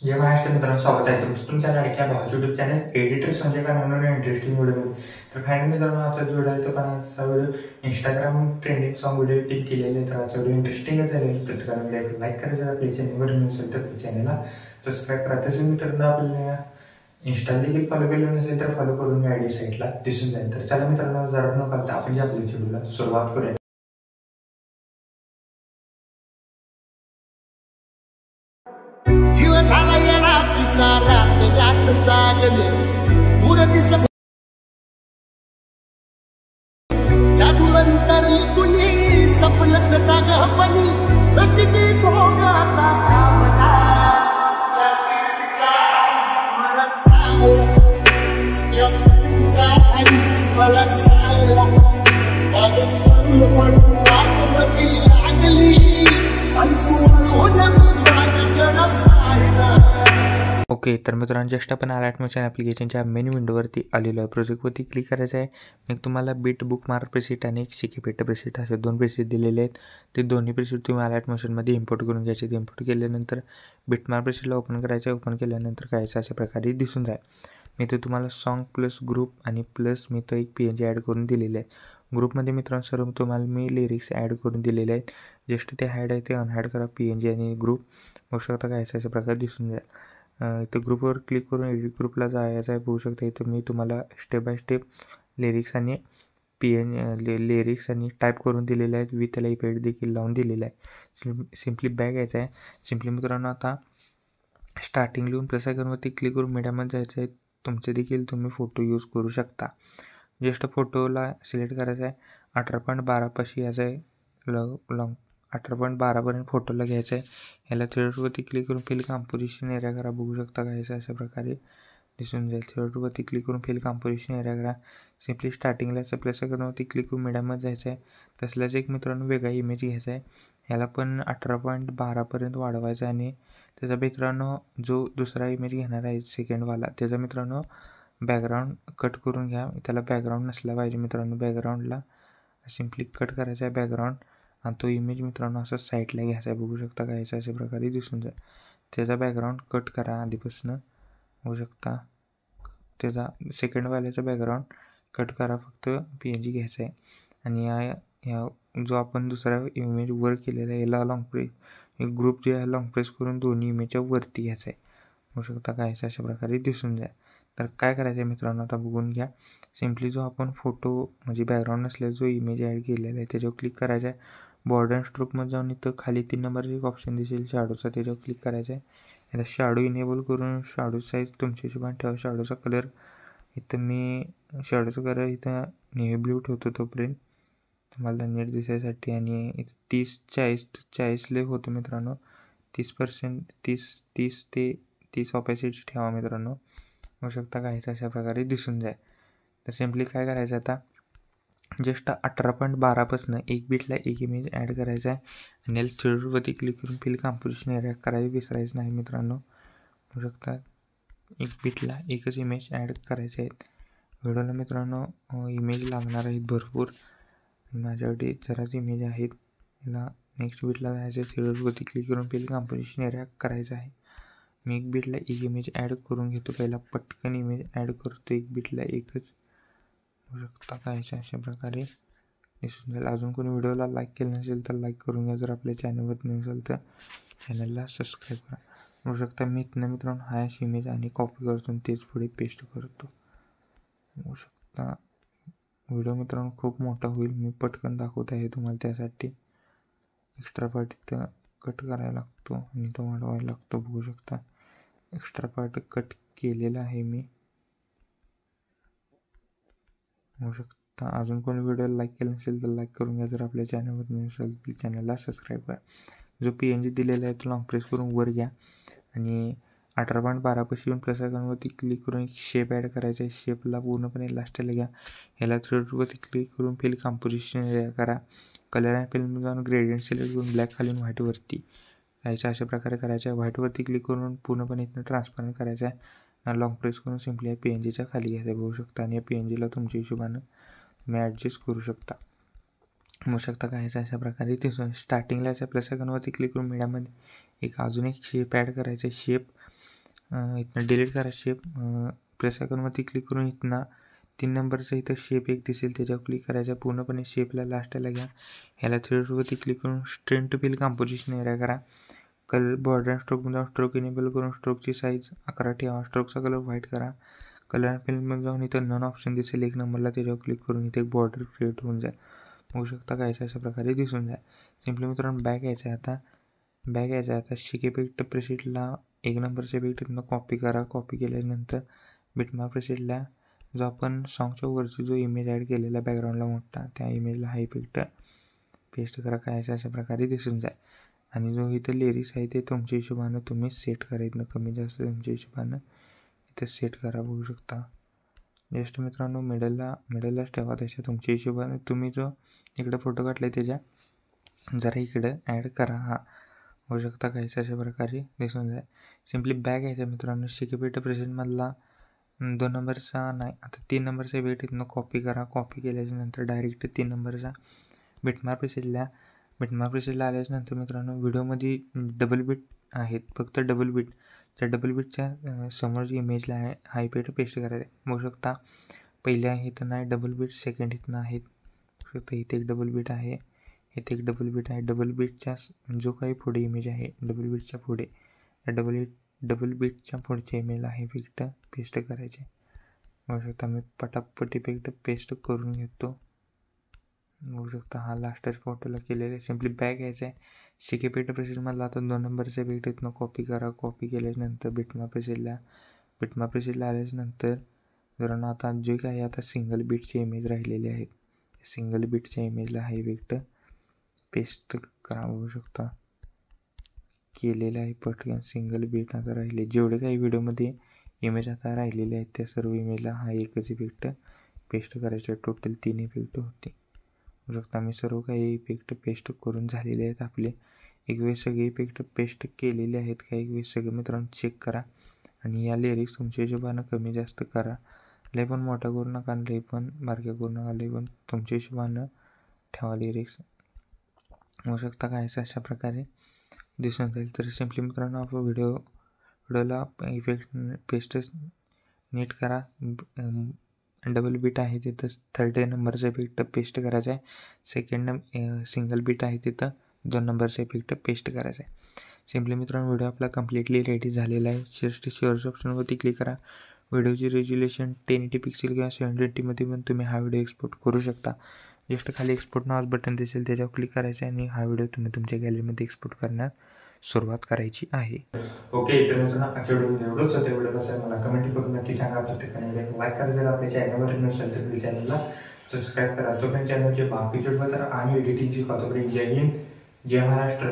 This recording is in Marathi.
जय महाराष्ट्र मित्रांनो, स्वागत आहे तुमच्या लाडक्या भावाच्या यूट्यूब चॅनल एडिटर संजय कानून इंटरेस्टिंग व्हिडिओ. तर फायनली मित्रांनो, आजचा व्हिडिओ आहे तो पण आजचा video Instagram trending song video tick केलेले आहे. तर आजचा व्हिडिओ इंटरेस्टिंगच झालेला. प्रत्येकाला व्हिडिओ लाईक करायचं, आपल्या चॅनलवर नसेल तर चॅनलला सबस्क्राईब करा. तसेच मित्रांनो, आपल्याला इंस्टा देखील फॉलो केलं नसेल तर फॉलो करून घ्या, आयडी साईडला दिसून जाईल. तर चला मित्रांनो, जरा न करता आपण आपल्या व्हिडिओला सुरुवात करूया. जीव झाला येणार पिसा रात रात जागले उरतीस जादूवंतरली कुणी सपलत जाग हपणी नशिबी भोगाचा आवला मला चांगला जगचा आईच मला चांगला बागून पडून वाटमती लागली अंकुर होणं ओके, तर मित्रांनो, जस्ट आपण अलर्ट मोशन ॲप्लिकेशनच्या मेन विंडोवरती आलेलो आहे. प्रोजेक्टवरती क्लिक करायचं आहे. मग तुम्हाला बीट बुक मार्क प्रेसिट आणि एक शिकी पेट प्रेसिट असे दोन प्रेसिट दिलेले आहेत. ते दोन्ही प्रेसिट तुम्ही अलर्ट मोशनमध्ये इम्पोर्ट करून घ्यायचे. ते इम्पोर्ट केल्यानंतर बीट मार्क प्रेसिटला ओपन करायचं आहे. ओपन केल्यानंतर करायचं अशा प्रकारे दिसून जाईल. मी ते तुम्हाला सॉन्ग प्लस ग्रुप आणि प्लस मी तो एक PNG ॲड करून दिलेले आहे. ग्रुपमध्ये मित्रांनो सर्व तुम्हाला मी लिरिक्स ॲड करून दिलेले आहेत. जस्ट ते हाईड आहे ते अनहाईड करा. PNG आणि ग्रुप बघू शकता काय अशा प्रकारे दिसून जाईल. इथं ग्रुपवर क्लिक करून एडिट ग्रुपला जायचं आहे. बघू शकता इथं मी तुम्हाला स्टेप बाय स्टेप लिरिक्स आणि टाईप करून दिलेले आहेत. विथ त्याला इफेक्ट देखील लावून दिलेला आहे. सिम्पली बॅक यायचं आहे. सिम्पली मित्रांनो, आता स्टार्टिंग लिहून प्लस आयकॉनवरती क्लिक करून मीडियामध्ये जायचं आहे. तुमचे देखील तुम्ही फोटो यूज करू शकता. जस्ट फोटोला सिलेक्ट करायचं आहे. 18.12 पाशी यायचं आहे. लॉंग 18.12पर्यंत फोटोला घ्यायचं आहे. ह्याला थ्रेडवरती क्लिक करून फिल कॉम्पोजिशन एरिया करा. बघू शकता घ्यायचं अशा प्रकारे दिसून जाईल. थ्रेडवरती क्लिक करून फिल कॉम्पोजिशन एरिया करा. सिम्पली स्टार्टिंगला असं प्लस आयकॉनवरती क्लिक करून मीडियामध्ये जायचं आहे. तसल्याच एक मित्रांनो वेगळा इमेज घ्यायचा आहे. ह्याला पण 18.12पर्यंत वाढवायचा आणि त्याचा मित्रांनो जो दुसरा इमेज घेणार आहे सेकंडवाला, त्याचा मित्रांनो बॅकग्राऊंड कट करून घ्या. त्याला बॅकग्राऊंड नसला पाहिजे मित्रांनो. बॅकग्राऊंडला सिम्पली कट करायचा आहे बॅकग्राऊंड आणि तो इमेज मित्रांनो असं साईडला घ्यायचा आहे. बघू शकता घ्यायचा अशा प्रकारे दिसून जाईल. त्याचा बॅकग्राऊंड कट करा आधीपासून. बघू शकता त्याचा सेकंडवाल्याचा बॅकग्राऊंड कट करा. फक्त PNG घ्यायचा आहे आणि ह्या जो आपण दुसरा इमेज वर केलेला आहे याला लॉंग प्रेस ग्रुप जे आहे लॉंग प्रेस करून दोन्ही इमेजच्या वरती घ्यायचा आहे. बघू शकता घ्यायचा अशा प्रकारे दिसून जाईल. तर काय करायचं आहे मित्रांनो, आता बघून घ्या. सिम्पली जो आपण फोटो म्हणजे बॅकग्राऊंड नसलेला जो इमेज ॲड केलेला आहे त्याच्यावर क्लिक करायचा आहे. बॉर्डर अँड स्ट्रोकमध्ये जाऊन इथं खाली 3 नंबरचा एक ऑप्शन दिसेल शॅडोचा, त्याच्यावर क्लिक करायचा आहे. याला शॅडो इनेबल करून शॅडो साईज तुमच्या हिशोबाने ठेवा. शॅडोचा कलर इथं मी शॅडोचा कलर इथं नेव्ही ब्ल्यू ठेवतो तोपर्यंत तुम्हाला नीट दिसायसाठी. आणि इथं 30-40 लय होतं मित्रांनो. 30% 30 ते 30 ऑपॅसिटी ठेवा मित्रांनो. होऊ शकता काहीच अशा प्रकारे दिसून जाईल. तर सिम्पली काय करायचं आता, जस्ट 18.12पासून एक बीटला एक इमेज ॲड करायचा आहे आणि याला थ्रेडवरती क्लिक करून फिल कॉम्पोजिशन एरिया करायला विसरायचं नाही मित्रांनो. होऊ शकता एक बीटला एकच इमेज ॲड करायचे आहेत. व्हिडिओला मित्रांनो इमेज लागणार आहेत भरपूर. माझ्याकडे जराच इमेज आहेत. याला नेक्स्ट बीटला जायचं आहे. थ्रेडवरती क्लिक करून फिल कॉम्पोजिशन एरिया करायचा आहे. मी एक बीटला एक इमेज ॲड करून घेतो. पहिला पटकन इमेज ॲड करतो. एक बीटला एकच. होऊ शकता कायच्या अशा प्रकारे दिसून जाईल. अजून कोणी व्हिडिओला लाईक केलं नसेल तर लाईक करून घ्या. जर आपल्या चॅनलवर नसेल तर चॅनलला सबस्क्राईब करा. होऊ शकता मी इथनं मित्रांनो हा अशी इमेज आणि कॉपी करतो तेच पुढे पेस्ट करतो. होऊ शकता व्हिडिओ मित्रांनो खूप मोठा होईल. मी पटकन दाखवत आहे तुम्हाला. त्यासाठी एक्स्ट्रा पार्ट इथं कट करायला लागतो आणि तो वाढवायला लागतो. बघू शकता एक्स्ट्रा पार्ट कट केलेला आहे मी. होऊ शकता अजून कोणी व्हिडिओला लाईक केलं नसेल तर लाईक करून घ्या. जर आपल्या चॅनलवर नसेल तर चॅनलला सबस्क्राईब करा. जो PNG दिलेला आहे तो लॉंग प्रेस करून वर घ्या आणि 18.12पाशी येऊन प्लस आयकॉनवरती क्लिक करून एक शेप ॲड करायचा आहे. शेपला पूर्णपणे लास्टला घ्या. ह्याला थ्रेडवरती क्लिक करून फिल कॉम्पोजिशन एरिया करा. कलर अँड फिल्म जाऊन ग्रेडियंट सिलेक्ट करून ब्लॅक खालीन व्हाईटवरती यायचं अशा प्रकारे करायचं आहे. व्हाईटवरती क्लिक करून पूर्णपणे इथनं ट्रान्सपरंट करायचं आहे. लॉंग प्रेस करून सिम्पली PNGच्या खाली घ्यायचं बघू शकता आणि या PNGला तुमच्या हिशोबानं तुम्ही ॲडजस्ट करू शकता. होऊ शकता कायचं अशा प्रकारे ते स्टार्टिंगला याच्या प्लस आयकॉनवरती क्लिक करून मीडियामध्ये एक अजून एक शेप ॲड करायचा आहे. शेप इथनं डिलीट करा शेप, प्रेस आयकॉनवरती क्लिक करून इथनं 3 नंबरचा इथं शेप एक दिसेल त्याच्यावर क्लिक करायचा, पूर्णपणे शेपला लास्टला घ्या, ह्याला थ्रेडवरती क्लिक करून stretch to fill composition area करा, कलर बॉर्डर अँड स्ट्रोकमध्ये जाऊन स्ट्रोक इनेबल करून स्ट्रोकची साईज 11 ठेवा, स्ट्रोकचा कलर व्हाईट करा, कलर फिल्ममध्ये जाऊन इथं नन ऑप्शन दिसेल 1 नंबरला, त्याच्यावर क्लिक करून इथे एक बॉर्डर क्रिएट होऊन जाईल, बघू शकता काय अशा प्रकारे दिसून जाईल. सिम्पली मित्रांनो बॅक यायचं आहे, आता शिक इफेक्ट प्रेसेटला 1 नंबरच्या इफेक्टनं कॉपी करा, कॉपी केल्यानंतर बिटमॅप प्रेसेटला जो आपण सॉन्गच्या वरची जो इमेज ॲड केलेला बॅकग्राऊंडला मोठा, त्या इमेजला हा इफेक्ट पेस्ट करा, काय अशा प्रकारे दिसून जाईल. आणि जो इथं लिरिक्स आहे ते तुमच्या हिशोबानं तुम्ही सेट करा, इथनं कमी जास्त तुमच्या हिशोबानं इथं सेट करा, बघू शकता. जस्ट मित्रांनो मिडललाच ठेवा, त्याच्या तुमच्या हिशोबानं तुम्ही जो इकडं फोटो काढला आहे त्याच्या जरा इकडं ॲड करा, हा होऊ शकता काय अशा प्रकारे दिसून जाईल. सिम्पली बॅक यायचं मित्रांनो, शिक इफेक्ट प्रेसेंटमधला 2 नंबरचा नाही, आता 3 नंबरचा इफेक्ट इथनं कॉपी करा, कॉपी केल्याच्यानंतर डायरेक्ट 3 नंबरचा बिटमॅप प्रेसेटला आल्याच्यानंतर मित्रांनो व्हिडिओमध्ये डबल बीट आहेत, फक्त डबल बीट, त्या डबल बीटच्या समोर जी इमेजला आहे हा इफेक्ट पेस्ट करायचा आहे, बघू शकता. पहिल्या इथं नाही डबल बीट, सेकंड इथनं आहेत, बघू शकता इथे एक डबल बीट आहे, इथे एक डबल बीट आहे. डबल बीटच्या जो काही पुढे इमेज आहे डबल बीटच्या पुढे, त्या डबल बीटच्या पुढच्या इमेजला हे इफेक्ट पेस्ट करायचे, बघू शकता. मी पटापट इफेक्ट पेस्ट करून घेतो, बघू शकता. हा लास्टच फोटोला केलेला आहे. सिम्पली बॅक यायचं आहे, शिक इफेक्ट प्रेसेटमधला आता 2 नंबरचा इफेक्ट इथनं कॉपी करा, कॉपी केल्यानंतर बिटमॅप प्रेसेटला आल्याच्यानंतर जरा आता जे काही आता सिंगल बीटचे इमेज राहिलेले आहेत, सिंगल बीटच्या इमेजला हा इफेक्ट पेस्ट करा, बघू शकता केलेलं आहे. पटकन सिंगल बीट आता राहिले, जेवढे काही व्हिडिओमध्ये इमेज आता राहिलेले आहेत त्या सर्व इमेजला हा एकच इफेक्ट पेस्ट करायचे. टोटल 3 इफेक्ट होते, बघू शकता. मी सर्व काही इफेक्ट पेस्ट करून झालेले आहेत आपले. एक वेळेस सगळे इफेक्ट पेस्ट केलेले आहेत का, एक वेळेस सगळे मित्रांनो चेक करा. आणि या लिरिक्स तुमच्या हिशोबानं कमी जास्त करा, लय पण मोठा करू नका, लय पण बारक्या करू नका, लय पण तुमच्या हिशोबानं ठेवा लिरिक्स, होऊ शकता काय अशा प्रकारे दिसून जाईल. तर सिम्पली मित्रांनो आपण व्हिडिओला इफेक्ट पेस्ट नीट करा. डबल बीट आहे तिथं 3rd नंबरचा इफेक्ट पेस्ट करायचा आहे, सिंगल बीट आहे तिथं 2 नंबरचा इफेक्ट पेस्ट करायचा आहे. सिम्पली मित्रांनो व्हिडिओ आपला कम्प्लिटली रेडी झालेला आहे. जस्ट शेअर्स ऑप्शनवरती क्लिक करा. व्हिडिओची रेज्युलेशन 1080 पिक्सेल किंवा 720मध्ये पण तुम्ही हा व्हिडिओ एक्सपोर्ट करू शकता. जस्ट खाली एक्सपोर्ट नावाचं बटन दिसेल त्याच्यावर क्लिक करायचं आहे आणि हा व्हिडिओ तुम्ही तुमच्या गॅलरीमध्ये एक्सपोर्ट करण्यास सुरुवात करायची आहे. ओके, तर मित्रांनो आजच्या व्हिडिओमध्ये एवढंच होतं. व्हिडिओ कसा आहे मला कमेंट करून नक्की सांगा. प्रत्येकाने लाईक करा, जर आपल्या चॅनलवर नसेल तर चॅनलला सबस्क्राईब करा. तो पण चॅनलचे बाकीचे तर आम्ही एडिटिंग शिकवतो. जय हिंद, जय महाराष्ट्र.